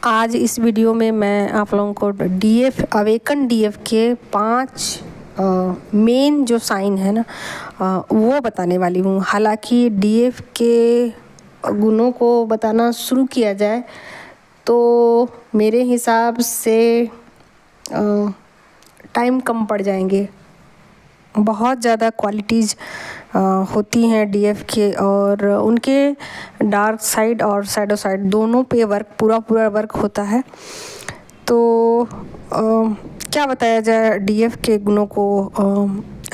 आज इस वीडियो में मैं आप लोगों को डीएफ अवेकन डीएफ के 5 मेन जो साइन है ना वो बताने वाली हूँ। हालांकि डीएफ के गुणों को बताना शुरू किया जाए तो मेरे हिसाब से टाइम कम पड़ जाएंगे। बहुत ज़्यादा क्वालिटीज़ होती हैं डीएफ के और उनके डार्क साइड और शैडो साइड दोनों पे पूरा वर्क होता है। तो क्या बताया जाए डीएफ के गुणों को।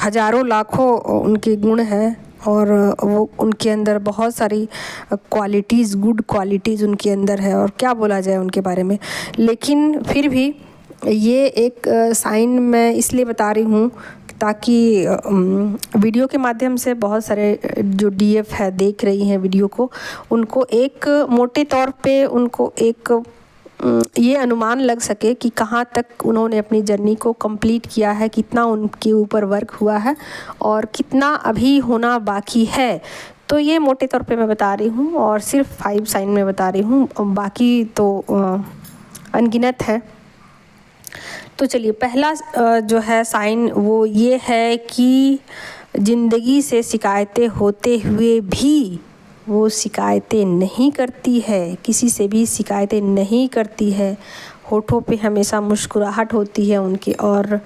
हज़ारों लाखों उनके गुण हैं और वो उनके अंदर बहुत सारी क्वालिटीज़ गुड क्वालिटीज़ उनके अंदर है और क्या बोला जाए उनके बारे में। लेकिन फिर भी ये एक साइन मैं इसलिए बता रही हूँ ताकि वीडियो के माध्यम से बहुत सारे जो डीएफ है देख रही हैं वीडियो को, उनको एक मोटे तौर पे उनको एक ये अनुमान लग सके कि कहाँ तक उन्होंने अपनी जर्नी को कंप्लीट किया है, कितना उनके ऊपर वर्क हुआ है और कितना अभी होना बाकी है। तो ये मोटे तौर पे मैं बता रही हूँ और सिर्फ 5 साइन में बता रही हूँ, बाकी तो अनगिनत है। तो चलिए पहला जो है साइन वो ये है कि ज़िंदगी से शिकायतें होते हुए भी वो शिकायतें नहीं करती है, किसी से भी शिकायतें नहीं करती है। होठों पे हमेशा मुस्कुराहट होती है उनकी और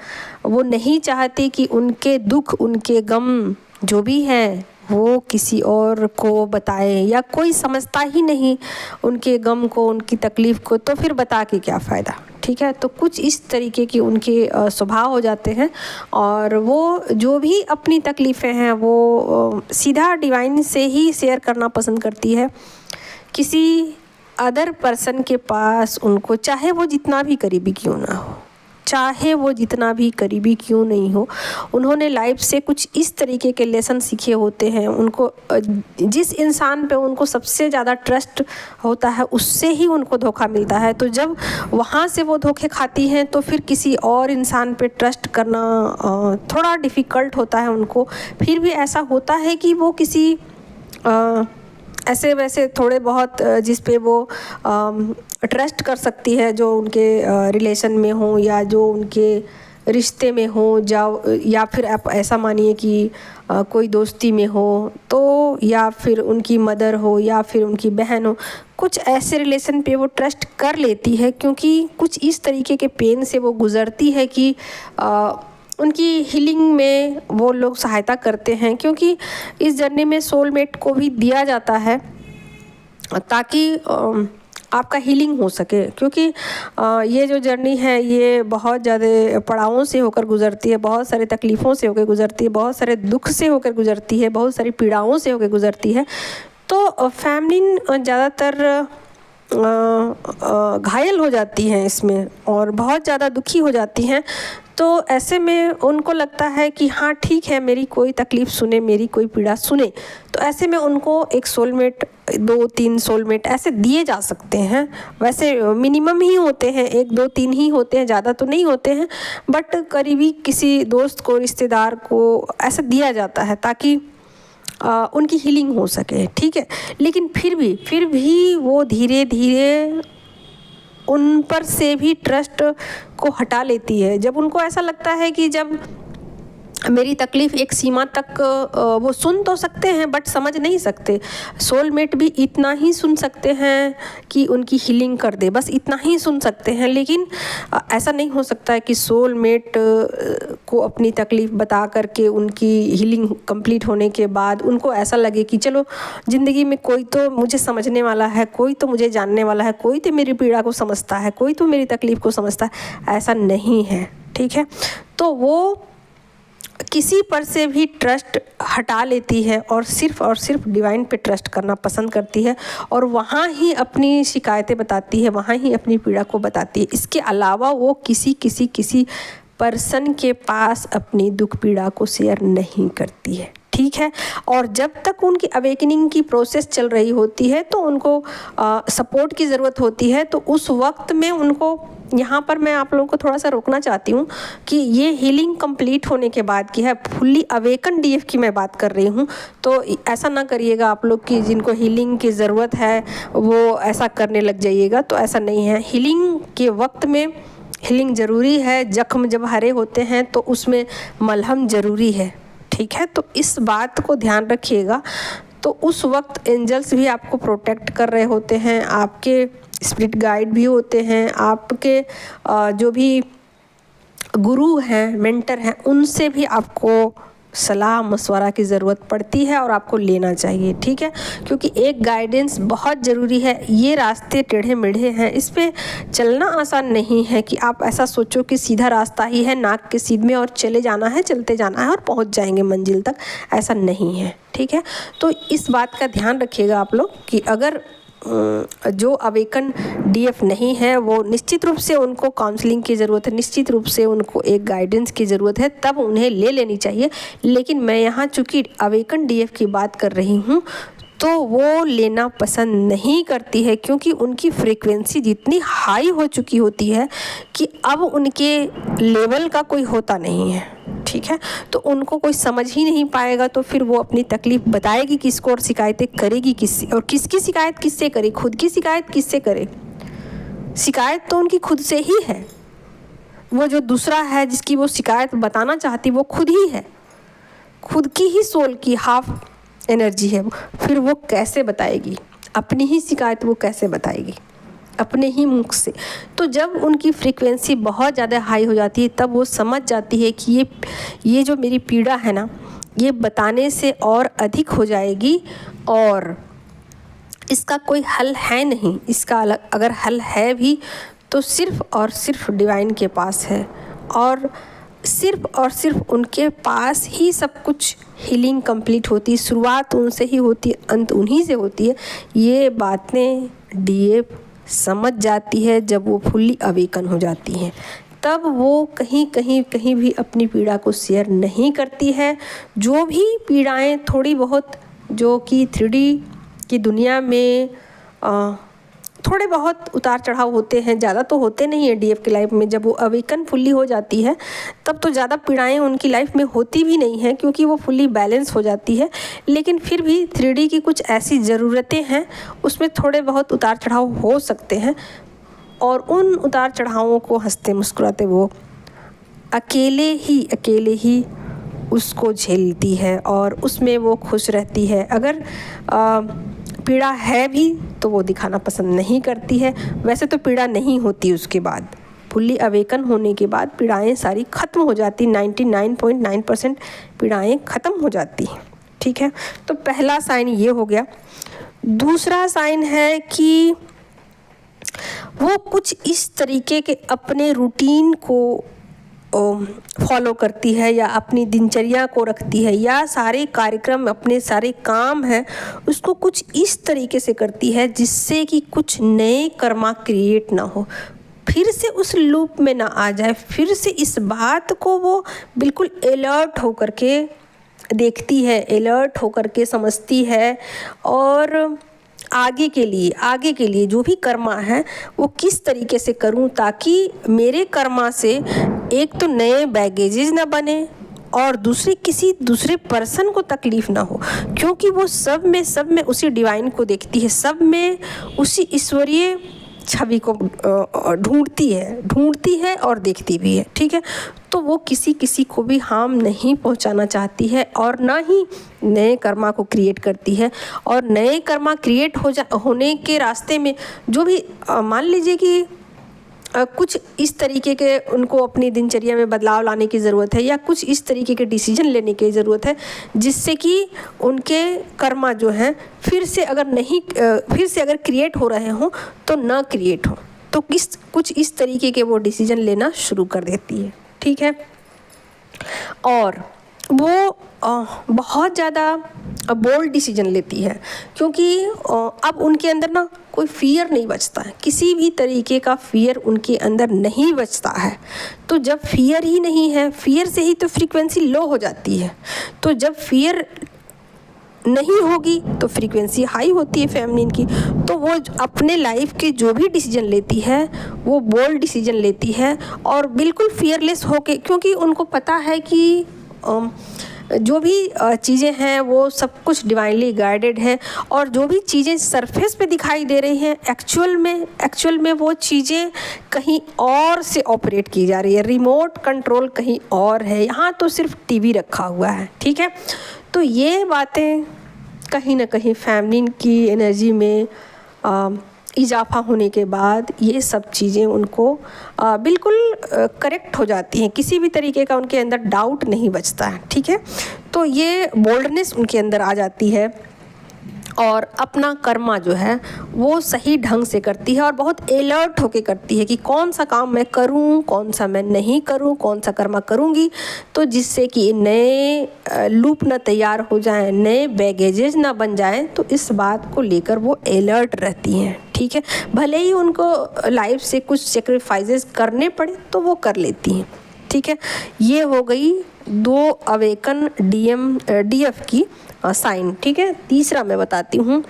वो नहीं चाहती कि उनके दुख उनके गम जो भी हैं वो किसी और को बताए, या कोई समझता ही नहीं उनके गम को उनकी तकलीफ़ को, तो फिर बता के क्या फ़ायदा। ठीक है, तो कुछ इस तरीके की उनके स्वभाव हो जाते हैं और वो जो भी अपनी तकलीफ़ें हैं वो सीधा डिवाइन से ही शेयर करना पसंद करती है। किसी अदर पर्सन के पास उनको, चाहे वो जितना भी करीबी क्यों ना हो, चाहे वो जितना भी करीबी क्यों नहीं हो, उन्होंने लाइफ से कुछ इस तरीके के लेसन सीखे होते हैं। उनको जिस इंसान पे उनको सबसे ज़्यादा ट्रस्ट होता है उससे ही उनको धोखा मिलता है। तो जब वहाँ से वो धोखे खाती हैं तो फिर किसी और इंसान पे ट्रस्ट करना थोड़ा डिफ़िकल्ट होता है उनको। फिर भी ऐसा होता है कि वो किसी ऐसे वैसे थोड़े बहुत जिस पे वो ट्रस्ट कर सकती है, जो उनके रिलेशन में हो या जो उनके रिश्ते में हो, या फिर आप ऐसा मानिए कि कोई दोस्ती में हो, तो या फिर उनकी मदर हो या फिर उनकी बहन हो, कुछ ऐसे रिलेशन पे वो ट्रस्ट कर लेती है क्योंकि कुछ इस तरीके के पेन से वो गुज़रती है कि उनकी हीलिंग में वो लोग सहायता करते हैं। क्योंकि इस जर्नी में सोलमेट को भी दिया जाता है ताकि आपका हीलिंग हो सके। क्योंकि ये जो जर्नी है ये बहुत ज़्यादा पड़ावों से होकर गुज़रती है, बहुत सारे तकलीफ़ों से होकर गुज़रती है, बहुत सारे दुख से होकर गुज़रती है, बहुत सारी पीड़ाओं से होकर गुज़रती है। तो फैमिली ज़्यादातर घायल हो जाती हैं इसमें और बहुत ज़्यादा दुखी हो जाती हैं। तो ऐसे में उनको लगता है कि हाँ ठीक है, मेरी कोई तकलीफ़ सुने, मेरी कोई पीड़ा सुने। तो ऐसे में उनको एक सोलमेट, 2-3 सोलमेट ऐसे दिए जा सकते हैं। वैसे मिनिमम ही होते हैं, 1 2 3 ही होते हैं, ज़्यादा तो नहीं होते हैं, बट करीबी किसी दोस्त को, रिश्तेदार को ऐसा दिया जाता है ताकि उनकी हीलिंग हो सके। ठीक है, लेकिन फिर भी वो धीरे धीरे उन पर से भी ट्रस्ट को हटा लेती है। जब उनको ऐसा लगता है कि जब मेरी तकलीफ़ एक सीमा तक वो सुन तो सकते हैं बट समझ नहीं सकते। सोलमेट भी इतना ही सुन सकते हैं कि उनकी हीलिंग कर दे, बस इतना ही सुन सकते हैं। लेकिन ऐसा नहीं हो सकता है कि सोलमेट को अपनी तकलीफ़ बता करके उनकी हीलिंग कंप्लीट होने के बाद उनको ऐसा लगे कि चलो ज़िंदगी में कोई तो मुझे समझने वाला है, कोई तो मुझे जानने वाला है, कोई तो मेरी पीड़ा को समझता है, कोई तो मेरी तकलीफ़ को समझता है। ऐसा नहीं है। ठीक है, तो वो किसी पर से भी ट्रस्ट हटा लेती है और सिर्फ डिवाइन पे ट्रस्ट करना पसंद करती है और वहाँ ही अपनी शिकायतें बताती है, वहाँ ही अपनी पीड़ा को बताती है। इसके अलावा वो किसी पर्सन के पास अपनी दुख पीड़ा को शेयर नहीं करती है। ठीक है, और जब तक उनकी अवेकनिंग की प्रोसेस चल रही होती है तो उनको सपोर्ट की ज़रूरत होती है। तो उस वक्त में उनको यहाँ पर मैं आप लोगों को थोड़ा सा रोकना चाहती हूँ कि ये हीलिंग कंप्लीट होने के बाद की है, फुल्ली अवेकन डीएफ की मैं बात कर रही हूँ। तो ऐसा ना करिएगा आप लोग कि जिनको हीलिंग की ज़रूरत है वो ऐसा करने लग जाइएगा, तो ऐसा नहीं है। हीलिंग के वक्त में हीलिंग ज़रूरी है। जख्म जब हरे होते हैं तो उसमें मलहम ज़रूरी है, ठीक है। तो इस बात को ध्यान रखिएगा। तो उस वक्त एंजल्स भी आपको प्रोटेक्ट कर रहे होते हैं, आपके स्पिरिट गाइड भी होते हैं, आपके जो भी गुरु हैं, मेंटर हैं, उनसे भी आपको सलाह मशवरा की ज़रूरत पड़ती है और आपको लेना चाहिए, ठीक है। क्योंकि एक गाइडेंस बहुत ज़रूरी है। ये रास्ते टेढ़े मेढ़े हैं, इस पे चलना आसान नहीं है कि आप ऐसा सोचो कि सीधा रास्ता ही है, नाक के सीध में और चले जाना है, चलते जाना है और पहुंच जाएंगे मंजिल तक, ऐसा नहीं है, ठीक है। तो इस बात का ध्यान रखिएगा आप लोग कि अगर जो अवेकन डीएफ नहीं है वो निश्चित रूप से उनको काउंसलिंग की ज़रूरत है, निश्चित रूप से उनको एक गाइडेंस की ज़रूरत है, तब उन्हें ले लेनी चाहिए। लेकिन मैं यहाँ चूँकि अवेकन डीएफ की बात कर रही हूँ तो वो लेना पसंद नहीं करती है, क्योंकि उनकी फ्रीक्वेंसी जितनी हाई हो चुकी होती है कि अब उनके लेवल का कोई होता नहीं है, ठीक है। तो उनको कोई समझ ही नहीं पाएगा, तो फिर वो अपनी तकलीफ़ बताएगी किसको और शिकायतें करेगी किससे, और किसकी शिकायत किससे करे, खुद की शिकायत किससे करे। शिकायत तो उनकी खुद से ही है। वो जो दूसरा है जिसकी वो शिकायत बताना चाहती वो खुद ही है, खुद की ही सोल की हाफ एनर्जी है। फिर वो कैसे बताएगी अपनी ही शिकायत, वो कैसे बताएगी अपने ही मुख से। तो जब उनकी फ्रीक्वेंसी बहुत ज़्यादा हाई हो जाती है तब वो समझ जाती है कि ये जो मेरी पीड़ा है ना, ये बताने से और अधिक हो जाएगी और इसका कोई हल है नहीं। इसका अगर हल है भी तो सिर्फ़ और सिर्फ डिवाइन के पास है, और सिर्फ उनके पास ही सब कुछ हीलिंग कंप्लीट होती है। शुरुआत उनसे ही होती है, अंत उन्हीं से होती है। ये बातें डीएफ समझ जाती है जब वो फुल्ली अवेकन हो जाती हैं। तब वो कहीं भी अपनी पीड़ा को शेयर नहीं करती है। जो भी पीड़ाएं थोड़ी बहुत जो कि 3D की दुनिया में थोड़े बहुत उतार चढ़ाव होते हैं, ज़्यादा तो होते नहीं है डीएफ की लाइफ में। जब वो अवेकन फुल्ली हो जाती है तब तो ज़्यादा पीड़ाएं उनकी लाइफ में होती भी नहीं हैं, क्योंकि वो फुल्ली बैलेंस हो जाती है। लेकिन फिर भी 3D की कुछ ऐसी ज़रूरतें हैं, उसमें थोड़े बहुत उतार चढ़ाव हो सकते हैं, और उन उतार चढ़ावों को हंसते मुस्कुराते वो अकेले ही उसको झेलती है और उसमें वो खुश रहती है। अगर पीड़ा है भी तो वो दिखाना पसंद नहीं करती है। वैसे तो पीड़ा नहीं होती उसके बाद, फुल्ली अवेकन होने के बाद पीड़ाएं सारी ख़त्म हो जाती, 99.9% पीड़ाएं ख़त्म हो जाती हैं, ठीक है। तो पहला साइन ये हो गया। दूसरा साइन है कि वो कुछ इस तरीके के अपने रूटीन को फॉलो करती है या अपनी दिनचर्या को रखती है, या सारे कार्यक्रम अपने सारे काम हैं उसको कुछ इस तरीके से करती है जिससे कि कुछ नए कर्मा क्रिएट ना हो, फिर से उस लूप में ना आ जाए। फिर से इस बात को वो बिल्कुल अलर्ट होकर के देखती है, अलर्ट होकर के समझती है, और आगे के लिए जो भी कर्मा है वो किस तरीके से करूं ताकि मेरे कर्मा से एक तो नए बैगेजेस ना बने और किसी दूसरे पर्सन को तकलीफ़ ना हो, क्योंकि वो सब में उसी डिवाइन को देखती है, सब में उसी ईश्वरीय छवि को ढूंढती है और देखती भी है, ठीक है। तो वो किसी को भी हार्म नहीं पहुंचाना चाहती है और ना ही नए कर्मा को क्रिएट करती है। और नए कर्मा क्रिएट होने के रास्ते में जो भी मान लीजिए कि कुछ इस तरीके के उनको अपनी दिनचर्या में बदलाव लाने की ज़रूरत है, या कुछ इस तरीके के डिसीजन लेने की ज़रूरत है जिससे कि उनके कर्मा जो हैं फिर से अगर क्रिएट हो रहे हों तो ना क्रिएट हो, तो कुछ इस तरीके के वो डिसीजन लेना शुरू कर देती है, ठीक है। और वो बहुत ज़्यादा बोल्ड डिसीजन लेती है, क्योंकि अब उनके अंदर ना कोई फियर नहीं बचता है, किसी भी तरीके का फियर उनके अंदर नहीं बचता है। तो जब फियर ही नहीं है, फियर से ही तो फ्रीक्वेंसी लो हो जाती है। तो जब फियर नहीं होगी तो फ्रीक्वेंसी हाई होती है फेमिनिन की, तो वो अपने लाइफ के जो भी डिसीजन लेती है वो बोल्ड डिसीजन लेती है और बिल्कुल फियरलेस होके, क्योंकि उनको पता है कि जो भी चीज़ें हैं वो सब कुछ डिवाइनली गाइडेड है, और जो भी चीज़ें सरफेस पे दिखाई दे रही हैं एक्चुअल में वो चीज़ें कहीं और से ऑपरेट की जा रही है, रिमोट कंट्रोल कहीं और है, यहाँ तो सिर्फ टीवी रखा हुआ है। ठीक है, तो ये बातें कहीं ना कहीं फेमिनिन की एनर्जी में इजाफा होने के बाद ये सब चीज़ें उनको बिल्कुल करेक्ट हो जाती हैं, किसी भी तरीके का उनके अंदर डाउट नहीं बचता है। ठीक है, तो ये बोल्डनेस उनके अंदर आ जाती है और अपना कर्मा जो है वो सही ढंग से करती है और बहुत अलर्ट होके करती है कि कौन सा काम मैं करूं, कौन सा मैं नहीं करूं, कौन सा कर्मा करूंगी, तो जिससे कि नए लूप ना तैयार हो जाएं, नए बैगेजेस ना बन जाएं, तो इस बात को लेकर वो अलर्ट रहती हैं। ठीक है, भले ही उनको लाइफ से कुछ सेक्रीफाइसेस करने पड़े तो वो कर लेती हैं। ठीक है, ये हो गई 2 अवेकन डीएफ की साइन। ठीक है, तीसरा मैं बताती हूँ।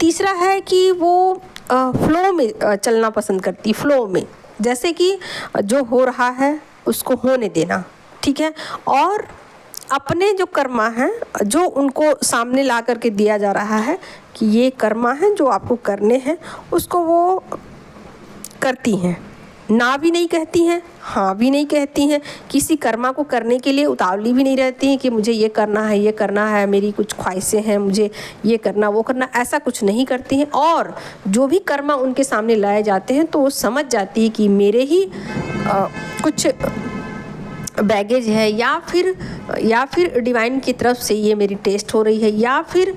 तीसरा है कि वो फ्लो में चलना पसंद करती, फ्लो में, जैसे कि जो हो रहा है उसको होने देना। ठीक है, और अपने जो कर्मा हैं जो उनको सामने ला करके दिया जा रहा है कि ये कर्मा हैं जो आपको करने हैं, उसको वो करती हैं, ना भी नहीं कहती हैं, हाँ भी नहीं कहती हैं, किसी कर्मा को करने के लिए उतावली भी नहीं रहती हैं कि मुझे ये करना है, ये करना है, मेरी कुछ ख्वाहिशें हैं, मुझे ये करना वो करना, ऐसा कुछ नहीं करती हैं। और जो भी कर्मा उनके सामने लाए जाते हैं तो वो समझ जाती है कि मेरे ही कुछ बैगेज है, या फिर डिवाइन की तरफ से ये मेरी टेस्ट हो रही है, या फिर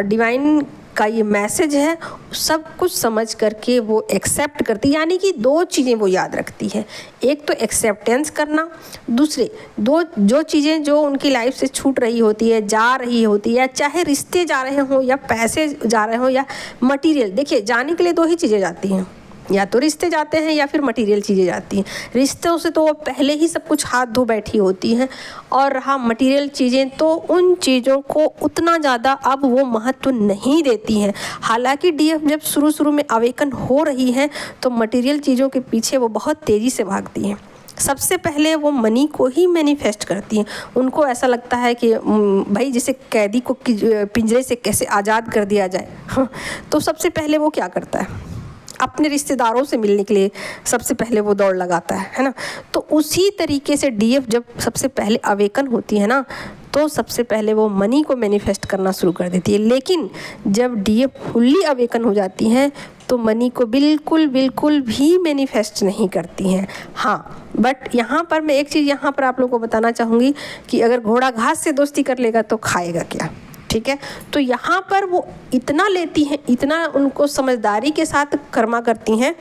डिवाइन का ये मैसेज है, सब कुछ समझ करके वो एक्सेप्ट करती है। यानी कि 2 चीज़ें वो याद रखती है, एक तो एक्सेप्टेंस करना, दूसरे जो चीज़ें जो उनकी लाइफ से छूट रही होती है, जा रही होती है, चाहे रिश्ते जा रहे हों या पैसे जा रहे हों या मटीरियल। देखिए, जाने के लिए 2 ही चीज़ें जाती हैं, या तो रिश्ते जाते हैं या फिर मटेरियल चीज़ें जाती हैं। रिश्तों से तो वो पहले ही सब कुछ हाथ धो बैठी होती हैं, और हाँ मटेरियल चीज़ें तो उन चीज़ों को उतना ज़्यादा अब वो महत्व नहीं देती हैं। हालांकि डीएफ जब शुरू में अवेकन हो रही हैं तो मटेरियल चीज़ों के पीछे वो बहुत तेज़ी से भागती हैं। सबसे पहले वो मनी को ही मैनिफेस्ट करती हैं। उनको ऐसा लगता है कि भाई जैसे कैदी को पिंजरे से कैसे आज़ाद कर दिया जाए, तो सबसे पहले वो क्या करता है, अपने रिश्तेदारों से मिलने के लिए सबसे पहले वो दौड़ लगाता है ना। तो उसी तरीके से डीएफ जब सबसे पहले अवेकन होती है ना, तो सबसे पहले वो मनी को मैनिफेस्ट करना शुरू कर देती है। लेकिन जब डीएफ फुल्ली अवेकन हो जाती हैं तो मनी को बिल्कुल भी मैनिफेस्ट नहीं करती हैं। हाँ, बट यहाँ पर मैं एक चीज़ यहाँ पर आप लोगों को बताना चाहूँगी कि अगर घोड़ा घास से दोस्ती कर लेगा तो खाएगा क्या। ठीक है, तो यहाँ पर वो इतना लेती हैं, इतना उनको समझदारी के साथ कर्मा करती हैं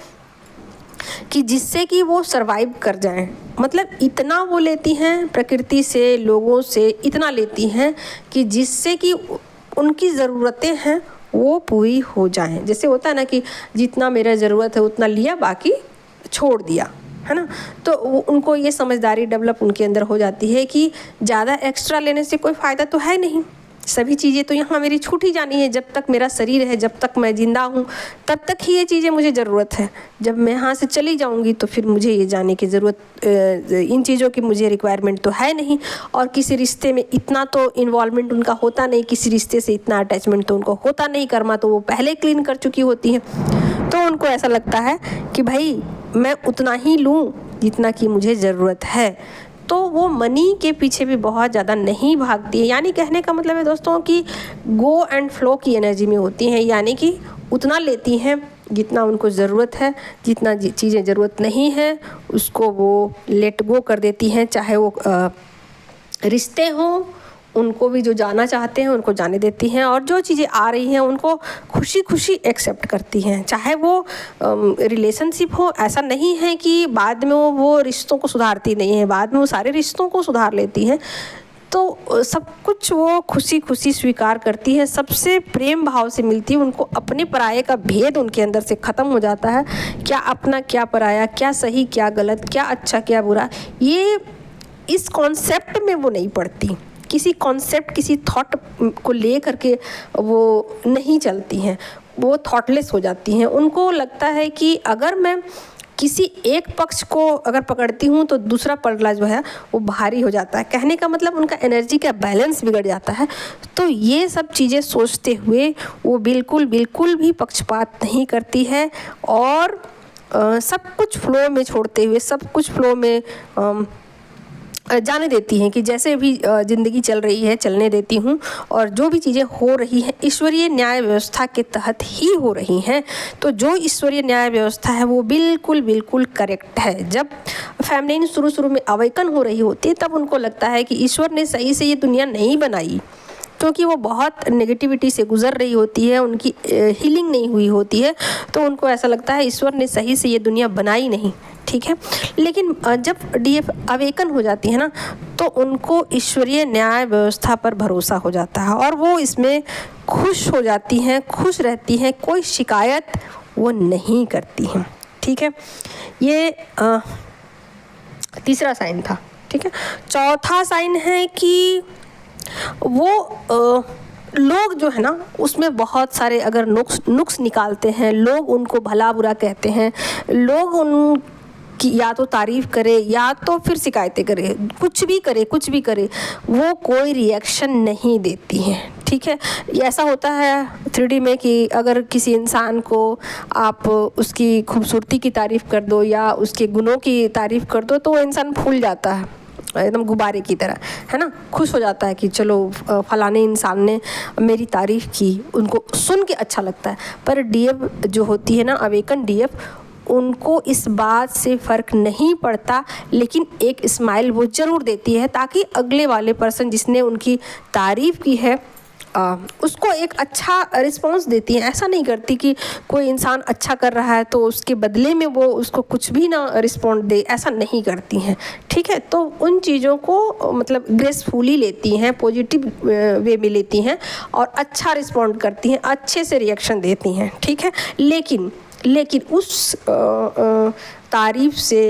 कि जिससे कि वो सरवाइव कर जाएं। मतलब इतना वो लेती हैं प्रकृति से, लोगों से, इतना लेती हैं कि जिससे कि उनकी ज़रूरतें हैं वो पूरी हो जाएं। जैसे होता है ना कि जितना मेरा ज़रूरत है उतना लिया, बाकी छोड़ दिया, है ना। तो उनको ये समझदारी डेवलप उनके अंदर हो जाती है कि ज़्यादा एक्स्ट्रा लेने से कोई फ़ायदा तो है नहीं, सभी चीज़ें तो यहाँ मेरी छूट ही जानी है। जब तक मेरा शरीर है, जब तक मैं ज़िंदा हूँ, तब तक ही ये चीज़ें मुझे ज़रूरत है। जब मैं यहाँ से चली जाऊँगी तो फिर मुझे ये जाने की ज़रूरत, इन चीज़ों की मुझे रिक्वायरमेंट तो है नहीं। और किसी रिश्ते में इतना तो इन्वॉल्वमेंट उनका होता नहीं, किसी रिश्ते से इतना अटैचमेंट तो उनको होता नहीं, कर्मा तो वो पहले क्लीन कर चुकी होती हैं। तो उनको ऐसा लगता है कि भाई मैं उतना ही लूँ जितना कि मुझे ज़रूरत है। तो वो मनी के पीछे भी बहुत ज़्यादा नहीं भागती है। यानी कहने का मतलब है दोस्तों कि गो एंड फ्लो की एनर्जी में होती हैं, यानी कि उतना लेती हैं जितना उनको ज़रूरत है, जितना चीज़ें ज़रूरत नहीं है उसको वो लेट गो कर देती हैं। चाहे वो रिश्ते हों, उनको भी जो जाना चाहते हैं उनको जाने देती हैं, और जो चीज़ें आ रही हैं उनको खुशी खुशी एक्सेप्ट करती हैं। चाहे वो रिलेशनशिप हो, ऐसा नहीं है कि बाद में वो रिश्तों को सुधारती नहीं है, बाद में वो सारे रिश्तों को सुधार लेती हैं। तो सब कुछ वो खुशी खुशी स्वीकार करती है, सबसे प्रेम भाव से मिलती है। उनको अपने पराये का भेद उनके अंदर से ख़त्म हो जाता है। क्या अपना क्या पराया, क्या सही क्या गलत, क्या अच्छा क्या बुरा, ये इस कॉन्सेप्ट में वो नहीं पढ़ती। किसी कॉन्सेप्ट, किसी थॉट को ले करके वो नहीं चलती हैं, वो थॉटलेस हो जाती हैं। उनको लगता है कि अगर मैं किसी एक पक्ष को अगर पकड़ती हूँ तो दूसरा पलड़ा जो है वो भारी हो जाता है। कहने का मतलब उनका एनर्जी का बैलेंस बिगड़ जाता है। तो ये सब चीज़ें सोचते हुए वो बिल्कुल भी पक्षपात नहीं करती है और सब कुछ फ्लो में छोड़ते हुए, सब कुछ फ्लो में जाने देती हैं कि जैसे भी ज़िंदगी चल रही है चलने देती हूँ, और जो भी चीज़ें हो रही हैं ईश्वरीय न्याय व्यवस्था के तहत ही हो रही हैं। तो जो ईश्वरीय न्याय व्यवस्था है वो बिल्कुल करेक्ट है। जब फैमिली शुरू में अवेकन हो रही होती है तब उनको लगता है कि ईश्वर ने सही से ये दुनिया नहीं बनाई, क्योंकि वो बहुत नेगेटिविटी से गुजर रही होती है, उनकी हीलिंग नहीं हुई होती है। तो उनको ऐसा लगता है ईश्वर ने सही से ये दुनिया बनाई नहीं, ठीक है। लेकिन जब डीएफ अवेकन हो जाती है ना, तो उनको ईश्वरीय न्याय व्यवस्था पर भरोसा हो जाता है और वो इसमें खुश हो जाती हैं, खुश रहती हैं, कोई शिकायत वो नहीं करती हैं, ठीक है। ये तीसरा साइन था, ठीक है। चौथा साइन है कि वो लोग जो है ना उसमें बहुत सारे अगर नुक्स निकालते हैं, लोग उनको भला बुरा कहते हैं, लोग उनकी या तो तारीफ़ करे या तो फिर शिकायतें करे, कुछ भी करे, वो कोई रिएक्शन नहीं देती हैं, ठीक है। ये ऐसा होता है 3D में कि अगर किसी इंसान को आप उसकी खूबसूरती की तारीफ़ कर दो या उसके गुणों की तारीफ़ कर दो तो वो इंसान फूल जाता है, एकदम गुब्बारे की तरह, है ना। खुश हो जाता है कि चलो फलाने इंसान ने मेरी तारीफ़ की, उनको सुन के अच्छा लगता है। पर डीएफ जो होती है ना, अवेकन डीएफ, उनको इस बात से फ़र्क नहीं पड़ता, लेकिन एक स्माइल वो ज़रूर देती है ताकि अगले वाले पर्सन जिसने उनकी तारीफ़ की है उसको एक अच्छा रिस्पॉन्स देती हैं। ऐसा नहीं करती कि कोई इंसान अच्छा कर रहा है तो उसके बदले में वो उसको कुछ भी ना रिस्पॉन्ड दे, ऐसा नहीं करती हैं, ठीक है। तो उन चीज़ों को मतलब ग्रेसफुली लेती हैं, पॉजिटिव वे में लेती हैं और अच्छा रिस्पॉन्ड करती हैं, अच्छे से रिएक्शन देती हैं, ठीक है। लेकिन उस तारीफ़ से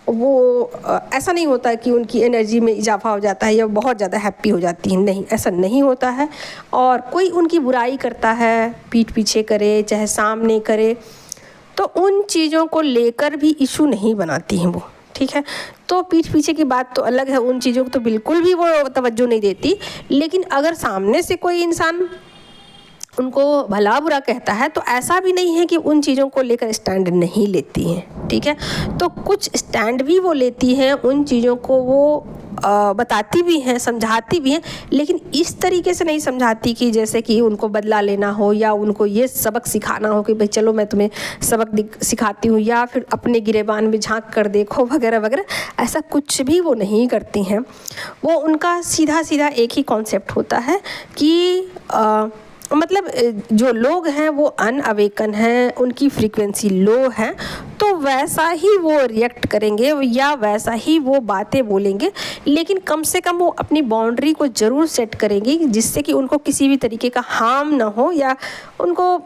वो ऐसा नहीं होता कि उनकी एनर्जी में इजाफा हो जाता है या बहुत ज़्यादा हैप्पी हो जाती हैं, नहीं, ऐसा नहीं होता है। और कोई उनकी बुराई करता है, पीठ पीछे करे चाहे सामने करे, तो उन चीज़ों को लेकर भी इशू नहीं बनाती हैं वो, ठीक है। तो पीठ पीछे की बात तो अलग है, उन चीज़ों को तो बिल्कुल भी वो तवज्जो नहीं देती। लेकिन अगर सामने से कोई इंसान उनको भला बुरा कहता है तो ऐसा भी नहीं है कि उन चीज़ों को लेकर स्टैंड नहीं लेती हैं, ठीक है। तो कुछ स्टैंड भी वो लेती हैं, उन चीज़ों को वो बताती भी हैं, समझाती भी हैं, लेकिन इस तरीके से नहीं समझाती कि जैसे कि उनको बदला लेना हो या उनको ये सबक सिखाना हो कि भाई चलो मैं तुम्हें सबक सिखाती हूँ या फिर अपने गिरेबान में झांक कर देखो वगैरह वगैरह, ऐसा कुछ भी वो नहीं करती हैं। वो उनका सीधा एक ही कॉन्सेप्ट होता है कि मतलब जो लोग हैं वो अनअवेकन हैं, उनकी फ्रीक्वेंसी लो है, तो वैसा ही वो रिएक्ट करेंगे या वैसा ही वो बातें बोलेंगे, लेकिन कम से कम वो अपनी बाउंड्री को ज़रूर सेट करेंगे जिससे कि उनको किसी भी तरीके का हार्म ना हो या उनको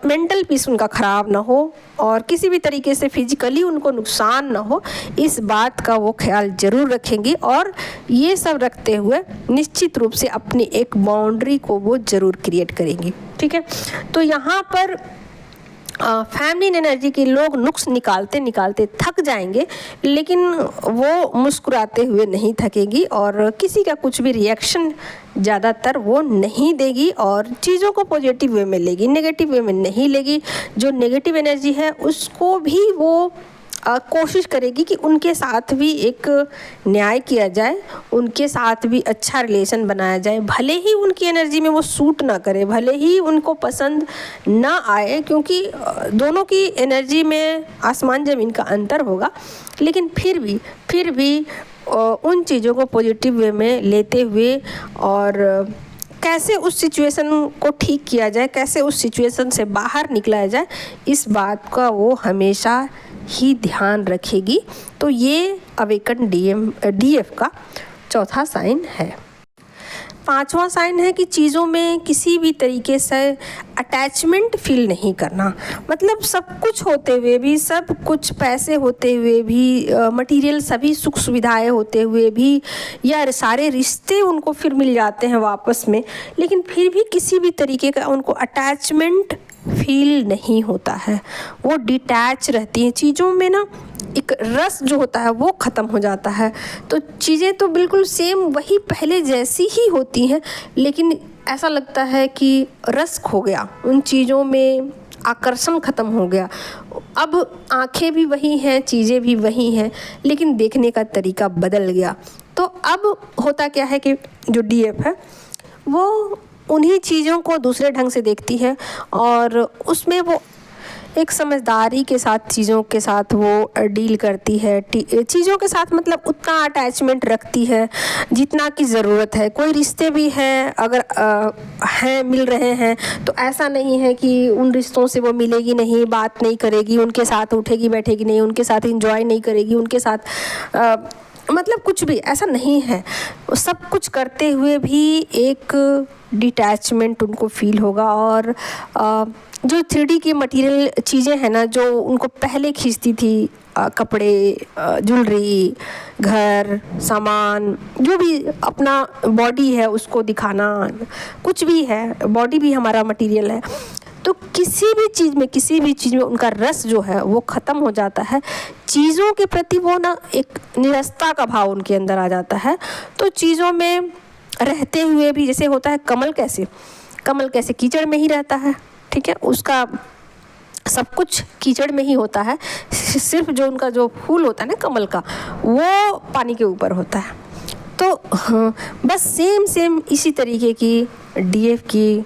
मेंटल पीस उनका ख़राब ना हो और किसी भी तरीके से फिजिकली उनको नुकसान ना हो, इस बात का वो ख्याल ज़रूर रखेंगी। और ये सब रखते हुए निश्चित रूप से अपनी एक बाउंड्री को वो ज़रूर क्रिएट करेंगी, ठीक है। तो यहाँ पर फैमिली एनर्जी के लोग नुक्स निकालते थक जाएंगे, लेकिन वो मुस्कुराते हुए नहीं थकेगी और किसी का कुछ भी रिएक्शन ज़्यादातर वो नहीं देगी और चीज़ों को पॉजिटिव वे में लेगी, नेगेटिव वे में नहीं लेगी। जो नेगेटिव एनर्जी है उसको भी वो कोशिश करेगी कि उनके साथ भी एक न्याय किया जाए, उनके साथ भी अच्छा रिलेशन बनाया जाए, भले ही उनकी एनर्जी में वो सूट ना करे, भले ही उनको पसंद ना आए, क्योंकि दोनों की एनर्जी में आसमान ज़मीन का अंतर होगा, लेकिन फिर भी उन चीज़ों को पॉजिटिव वे में लेते हुए और कैसे उस सिचुएशन को ठीक किया जाए, कैसे उस सिचुएशन से बाहर निकला जाए, इस बात का वो हमेशा ही ध्यान रखेगी। तो ये अवेकन डीएफ का चौथा साइन है। पांचवा साइन है कि चीज़ों में किसी भी तरीके से अटैचमेंट फील नहीं करना। मतलब सब कुछ होते हुए भी, सब कुछ पैसे होते हुए भी, मटेरियल सभी सुख सुविधाएं होते हुए भी, या सारे रिश्ते उनको फिर मिल जाते हैं वापस में, लेकिन फिर भी किसी भी तरीके का उनको अटैचमेंट फील नहीं होता है। वो डिटैच रहती हैं चीज़ों में ना, एक रस जो होता है वो ख़त्म हो जाता है। तो चीज़ें तो बिल्कुल सेम वही पहले जैसी ही होती हैं, लेकिन ऐसा लगता है कि रस खो गया उन चीज़ों में, आकर्षण ख़त्म हो गया। अब आंखें भी वही हैं, चीज़ें भी वही हैं, लेकिन देखने का तरीका बदल गया। तो अब होता क्या है कि जो डीएफ है वो उन्हीं चीज़ों को दूसरे ढंग से देखती है, और उसमें वो एक समझदारी के साथ चीज़ों के साथ वो डील करती है। चीज़ों के साथ मतलब उतना अटैचमेंट रखती है जितना की ज़रूरत है। कोई रिश्ते भी हैं अगर हैं, मिल रहे हैं, तो ऐसा नहीं है कि उन रिश्तों से वो मिलेगी नहीं, बात नहीं करेगी, उनके साथ उठेगी बैठेगी नहीं, उनके साथ एंजॉय नहीं करेगी, उनके साथ मतलब कुछ भी ऐसा नहीं है। सब कुछ करते हुए भी एक डिटैचमेंट उनको फील होगा। और जो 3D की मटेरियल चीज़ें हैं ना, जो उनको पहले खींचती थी, कपड़े, ज्वेलरी, घर, सामान, जो भी अपना बॉडी है उसको दिखाना, कुछ भी है, बॉडी भी हमारा मटेरियल है। तो किसी भी चीज़ में उनका रस जो है वो ख़त्म हो जाता है। चीज़ों के प्रति वो ना एक निरस्ता का भाव उनके अंदर आ जाता है। तो चीज़ों में रहते हुए भी, जैसे होता है कमल कैसे कीचड़ में ही रहता है, ठीक है, उसका सब कुछ कीचड़ में ही होता है, सिर्फ जो उनका जो फूल होता है ना कमल का, वो पानी के ऊपर होता है। तो बस सेम इसी तरीके की डीएफ की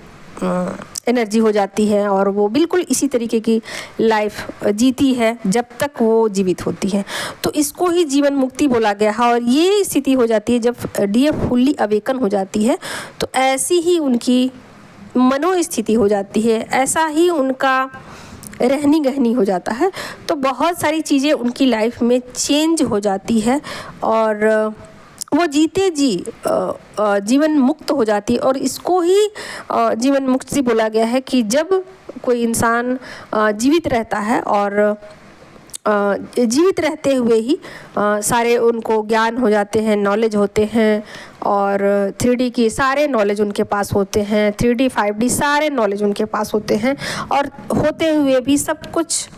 एनर्जी हो जाती है, और वो बिल्कुल इसी तरीके की लाइफ जीती है जब तक वो जीवित होती है। तो इसको ही जीवन मुक्ति बोला गया है। और ये स्थिति हो जाती है जब डीएफ फुल्ली अवेकन हो जाती है, तो ऐसी ही उनकी मनोस्थिति हो जाती है, ऐसा ही उनका रहनी गहनी हो जाता है। तो बहुत सारी चीज़ें उनकी लाइफ में चेंज हो जाती है, और वो जीते जी जीवन मुक्त हो जाती है। और इसको ही जीवन मुक्ति बोला गया है कि जब कोई इंसान जीवित रहता है, और जीवित रहते हुए ही सारे उनको ज्ञान हो जाते हैं, नॉलेज होते हैं, और 3D की सारे नॉलेज उनके पास होते हैं, 3D 5D सारे नॉलेज उनके पास होते हैं। और होते हुए भी सब कुछ,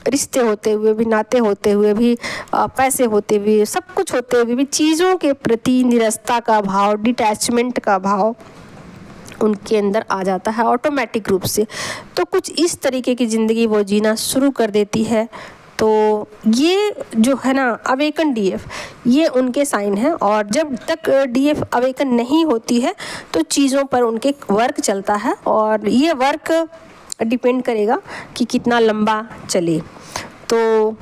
रिश्ते होते हुए भी, नाते होते हुए भी, पैसे होते हुए, सब कुछ होते हुए भी चीज़ों के प्रति निरस्ता का भाव, डिटैचमेंट का भाव उनके अंदर आ जाता है ऑटोमेटिक रूप से। तो कुछ इस तरीके की ज़िंदगी वो जीना शुरू कर देती है। तो ये जो है ना अवेकन डीएफ, ये उनके साइन हैं। और जब तक डीएफ अवेकन नहीं होती है तो चीज़ों पर उनके वर्क चलता है, और ये वर्क डिपेंड करेगा कि कितना लंबा चले। तो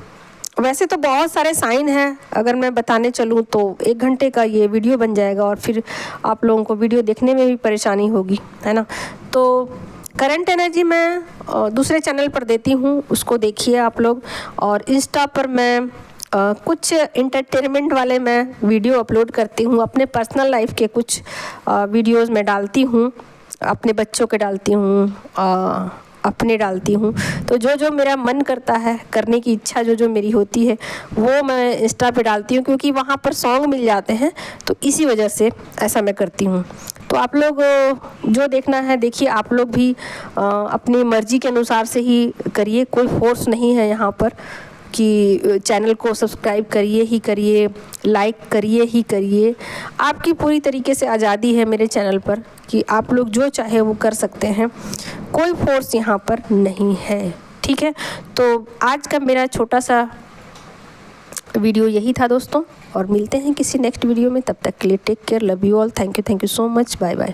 वैसे तो बहुत सारे साइन हैं, अगर मैं बताने चलूँ तो 1 घंटे का ये वीडियो बन जाएगा, और फिर आप लोगों को वीडियो देखने में भी परेशानी होगी, है ना। तो करंट एनर्जी मैं दूसरे चैनल पर देती हूँ, उसको देखिए आप लोग। और इंस्टा पर मैं कुछ इंटरटेनमेंट वाले मैं वीडियो अपलोड करती हूँ, अपने पर्सनल लाइफ के कुछ वीडियोज़ मैं डालती हूँ, अपने बच्चों के डालती हूँ, अपने डालती हूँ। तो जो मेरा मन करता है करने की इच्छा जो मेरी होती है वो मैं इंस्टा पे डालती हूँ, क्योंकि वहाँ पर सॉन्ग मिल जाते हैं, तो इसी वजह से ऐसा मैं करती हूँ। तो आप लोग जो देखना है देखिए, आप लोग भी अपनी मर्ज़ी के अनुसार से ही करिए, कोई फोर्स नहीं है यहाँ पर कि चैनल को सब्सक्राइब करिए ही करिए, लाइक करिए ही करिए। आपकी पूरी तरीके से आज़ादी है मेरे चैनल पर कि आप लोग जो चाहे वो कर सकते हैं, कोई फोर्स यहाँ पर नहीं है, ठीक है। तो आज का मेरा छोटा सा वीडियो यही था दोस्तों, और मिलते हैं किसी नेक्स्ट वीडियो में। तब तक के लिए take care, love you all, thank you so much, bye bye.